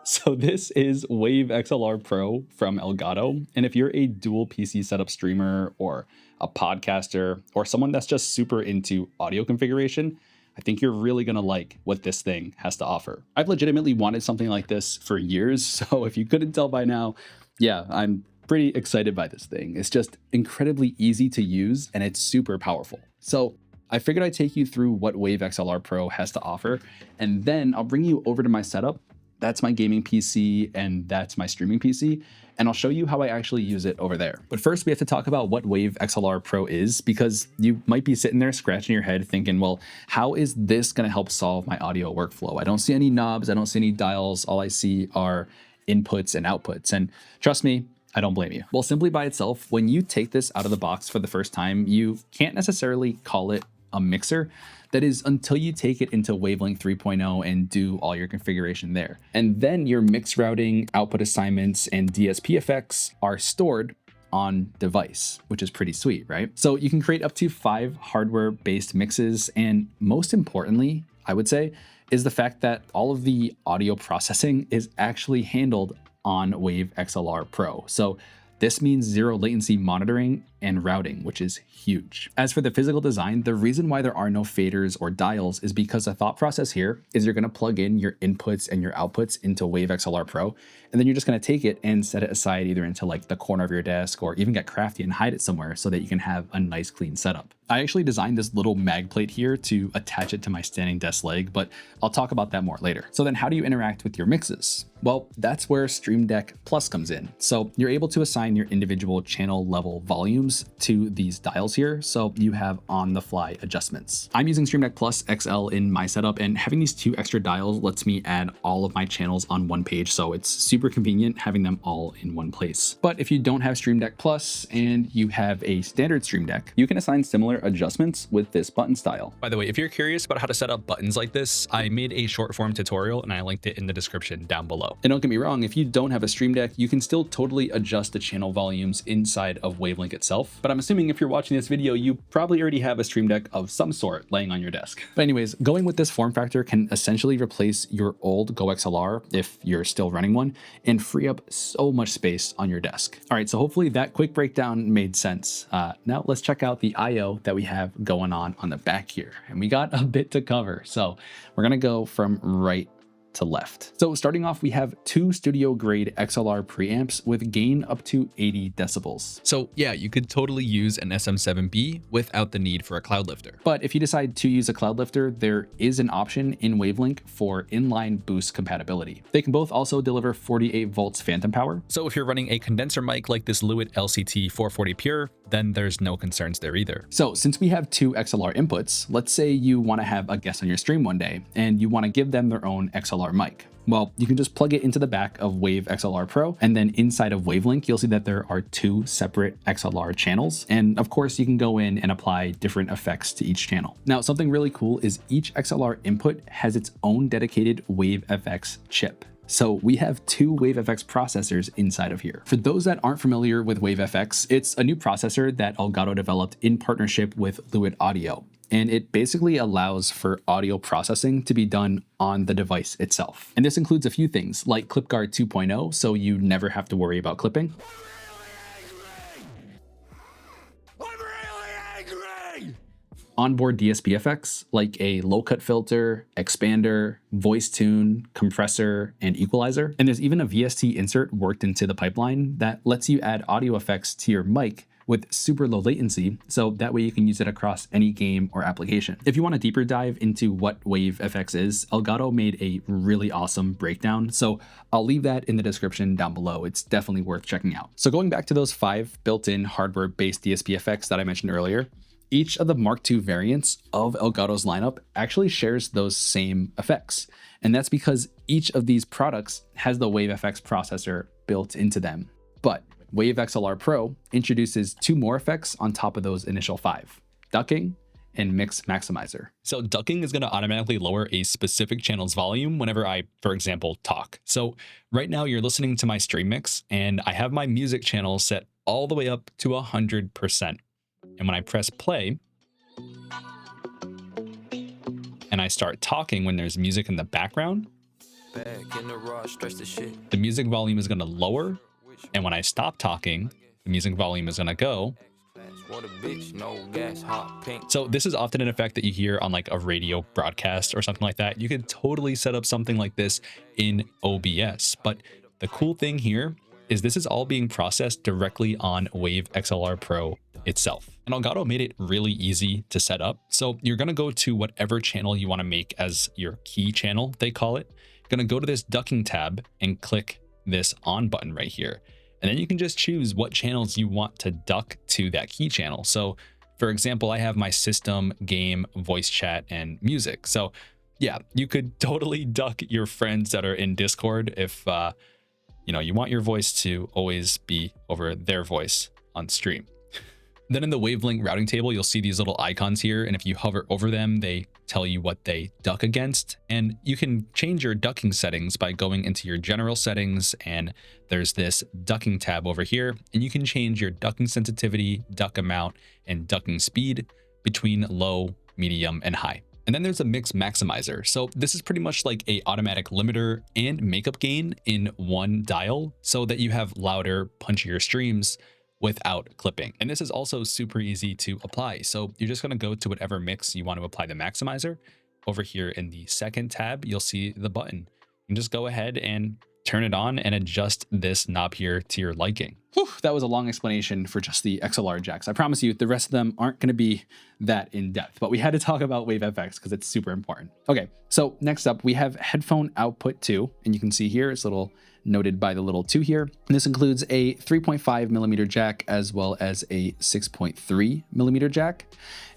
So this is Wave XLR Pro from Elgato. And if you're a dual PC setup streamer or a podcaster or someone that's just super into audio configuration, I think you're really going to like what this thing has to offer. I've legitimately wanted something like this for years. So if you couldn't tell by now, yeah, I'm pretty excited by this thing. It's just incredibly easy to use and it's super powerful. So I figured I'd take you through what Wave XLR Pro has to offer, and then I'll bring you over to my setup. That's my gaming PC and that's my streaming PC. And I'll show you how I actually use it over there. But first we have to talk about what Wave XLR Pro is, because you might be sitting there scratching your head thinking, well, how is this gonna help solve my audio workflow? I don't see any knobs, I don't see any dials. All I see are inputs and outputs. And trust me, I don't blame you. Well, simply by itself, when you take this out of the box for the first time, you can't necessarily call it a mixer. That is until you take it into Wavelength 3.0 and do all your configuration there. And then your mix routing, output assignments, and DSP effects are stored on device, which is pretty sweet, right? So you can create up to 5 hardware-based mixes. And most importantly, I would say, is the fact that all of the audio processing is actually handled on Wave XLR Pro. So this means zero latency monitoring and routing, which is huge. As for the physical design, the reason why there are no faders or dials is because the thought process here is you're gonna plug in your inputs and your outputs into Wave XLR Pro, and then you're just gonna take it and set it aside either into like the corner of your desk or even get crafty and hide it somewhere so that you can have a nice clean setup. I actually designed this little mag plate here to attach it to my standing desk leg, but I'll talk about that more later. So then how do you interact with your mixes? Well, that's where Stream Deck Plus comes in. So you're able to assign your individual channel level volumes to these dials here, so you have on-the-fly adjustments. I'm using Stream Deck Plus XL in my setup, and having these 2 extra dials lets me add all of my channels on one page, so it's super convenient having them all in one place. But if you don't have Stream Deck Plus and you have a standard Stream Deck, you can assign similar adjustments with this button style. By the way, if you're curious about how to set up buttons like this, I made a short form tutorial and I linked it in the description down below. And don't get me wrong, if you don't have a Stream Deck, you can still totally adjust the channel volumes inside of Wavelink itself. But I'm assuming if you're watching this video, you probably already have a Stream Deck of some sort laying on your desk. But anyways, going with this form factor can essentially replace your old Go XLR if you're still running one and free up so much space on your desk. All right, so hopefully that quick breakdown made sense. Now let's check out the IO that we have going on the back here. And we got a bit to cover. So we're gonna go from right to left. So starting off, we have 2 studio grade XLR preamps with gain up to 80 decibels. So yeah, you could totally use an SM7B without the need for a cloud lifter. But if you decide to use a cloud lifter, there is an option in Wavelink for inline boost compatibility. They can both also deliver 48 volts phantom power. So if you're running a condenser mic like this Lewitt LCT 440 Pure, then there's no concerns there either. So since we have 2 XLR inputs, let's say you want to have a guest on your stream one day and you want to give them their own XLR mic. Well, you can just plug it into the back of Wave XLR Pro, and then inside of Wavelink, you'll see that there are 2 separate XLR channels. And of course, you can go in and apply different effects to each channel. Now, something really cool is each XLR input has its own dedicated Wave FX chip. So we have 2 Wave FX processors inside of here. For those that aren't familiar with Wave FX, it's a new processor that Elgato developed in partnership with Lewitt Audio. And it basically allows for audio processing to be done on the device itself. And this includes a few things like ClipGuard 2.0, so you never have to worry about clipping. Onboard DSP effects like a low cut filter, expander, voice tune, compressor, and equalizer. And there's even a VST insert worked into the pipeline that lets you add audio effects to your mic with super low latency, so that way you can use it across any game or application. If you want a deeper dive into what Wave FX is, Elgato made a really awesome breakdown, so I'll leave that in the description down below. It's definitely worth checking out. So going back to those 5 built-in hardware-based DSP effects that I mentioned earlier, each of the Mark II variants of Elgato's lineup actually shares those same effects. And that's because each of these products has the Wave FX processor built into them. But Wave XLR Pro introduces 2 more effects on top of those initial 5: ducking and mix maximizer. So ducking is going to automatically lower a specific channel's volume whenever I, for example, talk. So right now you're listening to my stream mix and I have my music channel set all the way up to 100%. And when I press play and I start talking when there's music in the background, the music volume is going to lower, and when I stop talking, the music volume is going to go. So this is often an effect that you hear on like a radio broadcast or something like that. You could totally set up something like this in OBS, but the cool thing here is this is all being processed directly on Wave XLR Pro itself. And Elgato made it really easy to set up. So you're going to go to whatever channel you want to make as your key channel, they call it. You're going to go to this ducking tab and click this on button right here. And then you can just choose what channels you want to duck to that key channel. So for example, I have my system, game, voice chat, and music. So yeah, you could totally duck your friends that are in Discord if you want your voice to always be over their voice on stream. Then in the wavelength routing table, you'll see these little icons here. And if you hover over them, they tell you what they duck against. And you can change your ducking settings by going into your general settings. And there's this ducking tab over here. And you can change your ducking sensitivity, duck amount, and ducking speed between low, medium, and high. And then there's a mix maximizer. So this is pretty much like a automatic limiter and makeup gain in one dial so that you have louder, punchier streams without clipping. And this is also super easy to apply. So you're just going to go to whatever mix you want to apply the maximizer. Over here in the second tab, you'll see the button. You can just go ahead and turn it on and adjust this knob here to your liking. Whew, that was a long explanation for just the XLR jacks. I promise you the rest of them aren't going to be that in depth, but we had to talk about Wave FX because it's super important. Okay, so next up we have headphone output 2, and you can see here it's little noted by the little 2 here. And this includes a 3.5 millimeter jack as well as a 6.3 millimeter jack.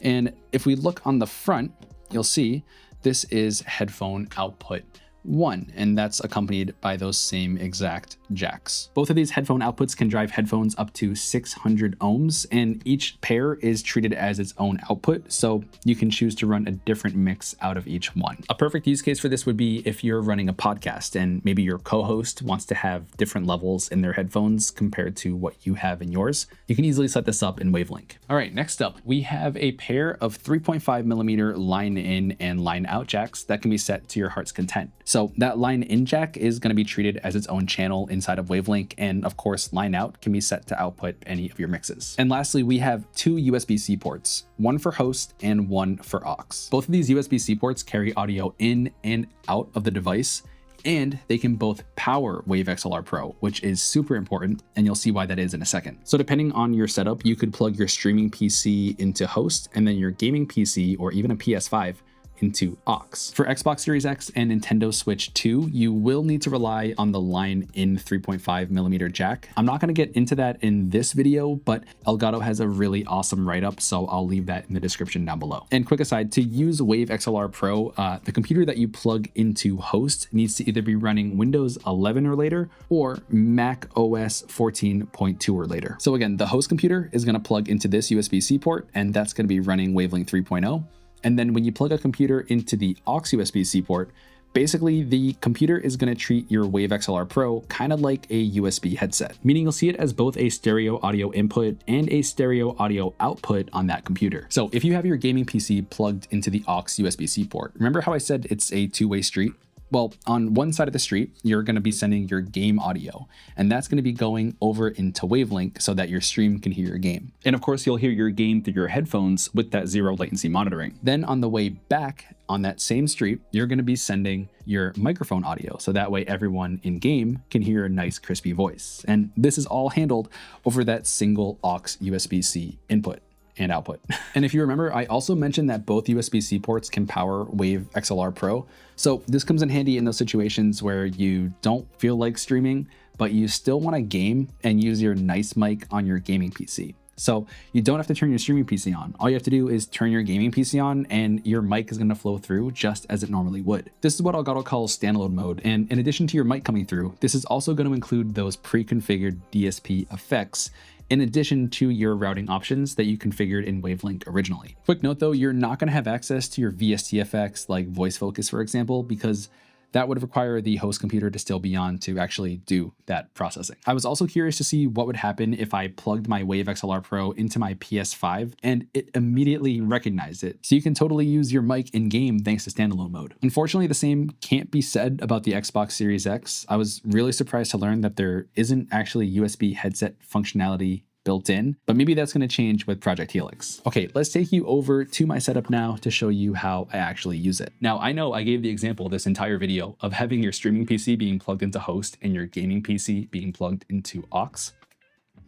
And if we look on the front, you'll see this is headphone output 1, and that's accompanied by those same exact jacks. Both of these headphone outputs can drive headphones up to 600 ohms, and each pair is treated as its own output, so you can choose to run a different mix out of each one. A perfect use case for this would be if you're running a podcast and maybe your co-host wants to have different levels in their headphones compared to what you have in yours. You can easily set this up in Wavelink. All right, next up, we have a pair of 3.5 millimeter line in and line out jacks that can be set to your heart's content. So that line in jack is going to be treated as its own channel inside of Wavelink, and of course line out can be set to output any of your mixes. And lastly, we have 2 USB-C ports, one for host and one for aux. Both of these USB-C ports carry audio in and out of the device, and they can both power Wave XLR Pro, which is super important, and you'll see why that is in a second. So depending on your setup, you could plug your streaming PC into host and then your gaming PC or even a PS5 into aux. For Xbox Series X and Nintendo Switch 2, you will need to rely on the line-in 3.5 millimeter jack. I'm not going to get into that in this video, but Elgato has a really awesome write-up, so I'll leave that in the description down below. And quick aside, to use Wave XLR Pro, the computer that you plug into host needs to either be running Windows 11 or later, or Mac OS 14.2 or later. So again, the host computer is going to plug into this USB-C port, and that's going to be running Wavelink 3.0. And then when you plug a computer into the aux USB-C port, basically the computer is going to treat your Wave XLR Pro kind of like a USB headset, meaning you'll see it as both a stereo audio input and a stereo audio output on that computer. So if you have your gaming PC plugged into the aux USB-C port, remember how I said it's a two-way street? Well, on one side of the street, you're going to be sending your game audio, and that's going to be going over into Wavelink so that your stream can hear your game. And of course, you'll hear your game through your headphones with that zero latency monitoring. Then on the way back on that same street, you're going to be sending your microphone audio, so that way everyone in game can hear a nice crispy voice. And this is all handled over that single aux USB-C input and output. And if you remember, I also mentioned that both USB-C ports can power Wave XLR Pro. So this comes in handy in those situations where you don't feel like streaming, but you still want to game and use your nice mic on your gaming PC. So you don't have to turn your streaming PC on. All you have to do is turn your gaming PC on and your mic is going to flow through just as it normally would. This is what Elgato calls standalone mode. And in addition to your mic coming through, this is also going to include those pre-configured DSP effects in addition to your routing options that you configured in Wavelink originally. Quick note though, you're not going to have access to your VST effects like voice focus, for example, because that would require the host computer to still be on to actually do that processing. I was also curious to see what would happen if I plugged my Wave XLR Pro into my PS5 and it immediately recognized it. So you can totally use your mic in game thanks to standalone mode. Unfortunately, the same can't be said about the Xbox Series X. I was really surprised to learn that there isn't actually USB headset functionality built in, but maybe that's going to change with Project Helix. Okay, let's take you over to my setup now to show you how I actually use it. Now, I know I gave the example this entire video of having your streaming PC being plugged into host and your gaming PC being plugged into aux,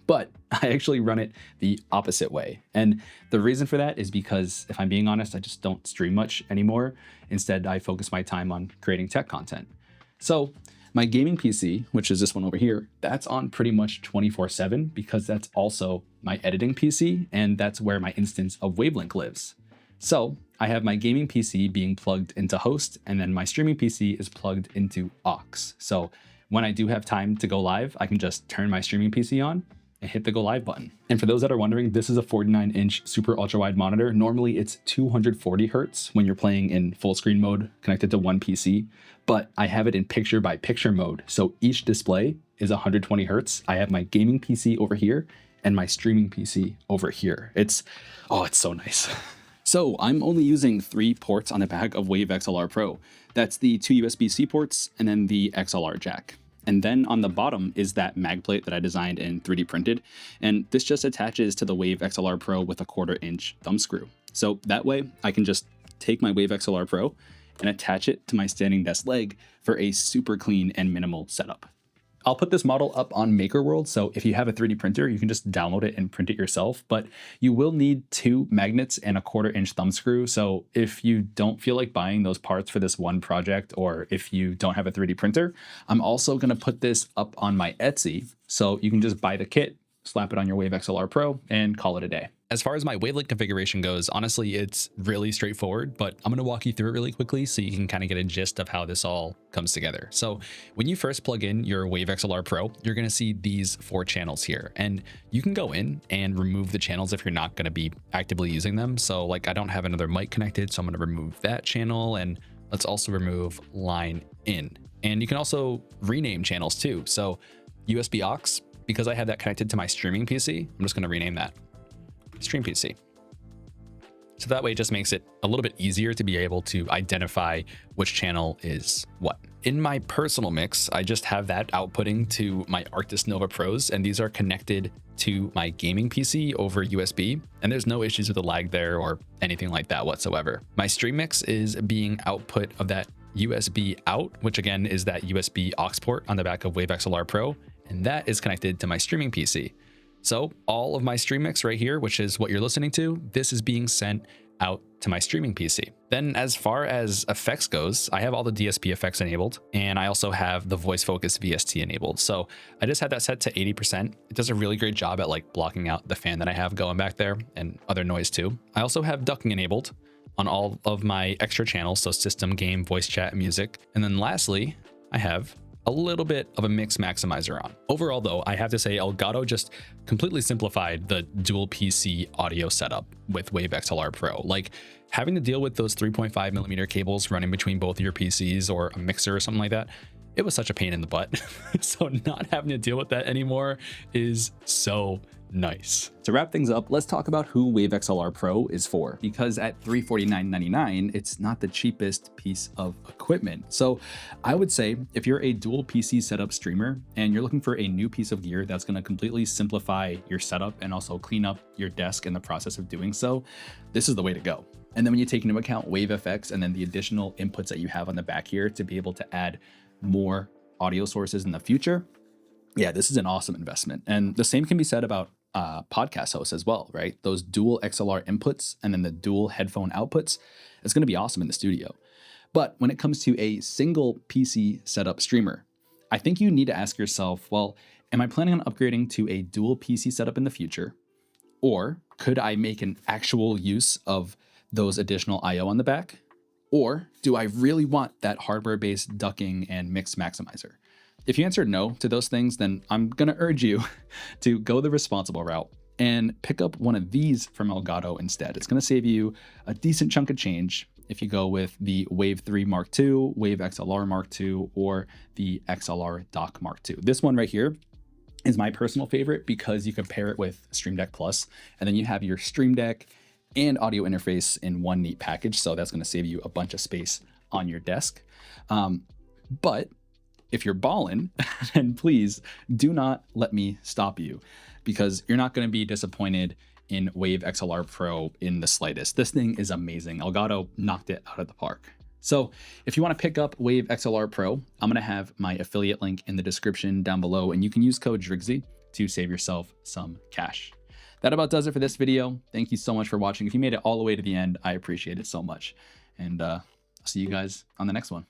but I actually run it the opposite way. And the reason for that is because, if I'm being honest, I just don't stream much anymore. Instead, I focus my time on creating tech content. So my gaming PC, which is this one over here, that's on pretty much 24/7 because that's also my editing PC and that's where my instance of Wavelink lives. So I have my gaming PC being plugged into host and then my streaming PC is plugged into aux. So when I do have time to go live, I can just turn my streaming PC on and hit the go live button. And for those that are wondering, this is a 49-inch super ultra wide monitor. Normally it's 240 hertz when you're playing in full screen mode connected to one PC, but I have it in picture by picture mode. So each display is 120 hertz. I have my gaming PC over here and my streaming PC over here. It's so nice. So I'm only using 3 ports on the back of Wave XLR Pro. That's the 2 USB-C ports and then the XLR jack. And then on the bottom is that mag plate that I designed and 3D printed. And this just attaches to the Wave XLR Pro with a 1/4-inch thumb screw. So that way I can just take my Wave XLR Pro and attach it to my standing desk leg for a super clean and minimal setup. I'll put this model up on MakerWorld, so if you have a 3D printer, you can just download it and print it yourself, but you will need 2 magnets and a 1/4-inch thumb screw, so if you don't feel like buying those parts for this one project, or if you don't have a 3D printer, I'm also going to put this up on my Etsy, so you can just buy the kit, slap it on your Wave XLR Pro, and call it a day. As far as my Wavelink configuration goes, honestly, it's really straightforward, but I'm going to walk you through it really quickly so you can kind of get a gist of how this all comes together. So when you first plug in your Wave XLR Pro, you're going to see these 4 channels here, and you can go in and remove the channels if you're not going to be actively using them. So like I don't have another mic connected, so I'm going to remove that channel, and let's also remove line in. And you can also rename channels too. So USB aux, because I have that connected to my streaming PC, I'm just going to rename that Stream PC. So that way it just makes it a little bit easier to be able to identify which channel is what. In my personal mix, I just have that outputting to my Arctis Nova Pros, and these are connected to my gaming PC over USB, and there's no issues with the lag there or anything like that whatsoever. My stream mix is being output of that USB out, which again is that USB aux port on the back of Wave XLR Pro, and that is connected to my streaming PC. So all of my stream mix right here, which is what you're listening to, this is being sent out to my streaming PC. Then as far as effects goes, I have all the DSP effects enabled, and I also have the voice focus VST enabled. So I just had that set to 80%. It does a really great job at like blocking out the fan that I have going back there and other noise too. I also have ducking enabled on all of my extra channels, so system, game, voice chat, and music. And then lastly, I have a little bit of a mix maximizer on. Overall though, I have to say Elgato just completely simplified the dual PC audio setup with Wave XLR Pro. Like having to deal with those 3.5mm cables running between both of your PCs or a mixer or something like that, it was such a pain in the butt. So not having to deal with that anymore is so nice. To wrap things up, let's talk about who Wave XLR Pro is for, because at $349.99, it's not the cheapest piece of equipment. So I would say if you're a dual PC setup streamer and you're looking for a new piece of gear that's going to completely simplify your setup and also clean up your desk in the process of doing so, this is the way to go. And then when you take into account Wave FX and then the additional inputs that you have on the back here to be able to add more audio sources in the future, yeah, this is an awesome investment. And the same can be said about podcast hosts as well, right? Those dual XLR inputs and then the dual headphone outputs, it's going to be awesome in the studio. But when it comes to a single PC setup streamer, I think you need to ask yourself, well, am I planning on upgrading to a dual PC setup in the future? Or could I make an actual use of those additional IO on the back? Or do I really want that hardware-based ducking and mix maximizer? If you answered no to those things, then I'm going to urge you to go the responsible route and pick up one of these from Elgato instead. It's going to save you a decent chunk of change. if you go with the Wave 3 Mark II, Wave XLR Mark II, or the XLR Dock Mark II. This one right here is my personal favorite because you can pair it with Stream Deck Plus, and then you have your Stream Deck and audio interface in one neat package. So that's going to save you a bunch of space on your desk. But if you're ballin', then please do not let me stop you, because you're not going to be disappointed in Wave XLR Pro in the slightest. This thing is amazing. Elgato knocked it out of the park. So if you want to pick up Wave XLR Pro, I'm going to have my affiliate link in the description down below, and you can use code Drigsy to save yourself some cash. That about does it for this video. Thank you so much for watching. If you made it all the way to the end, I appreciate it so much. And I'll see you guys on the next one.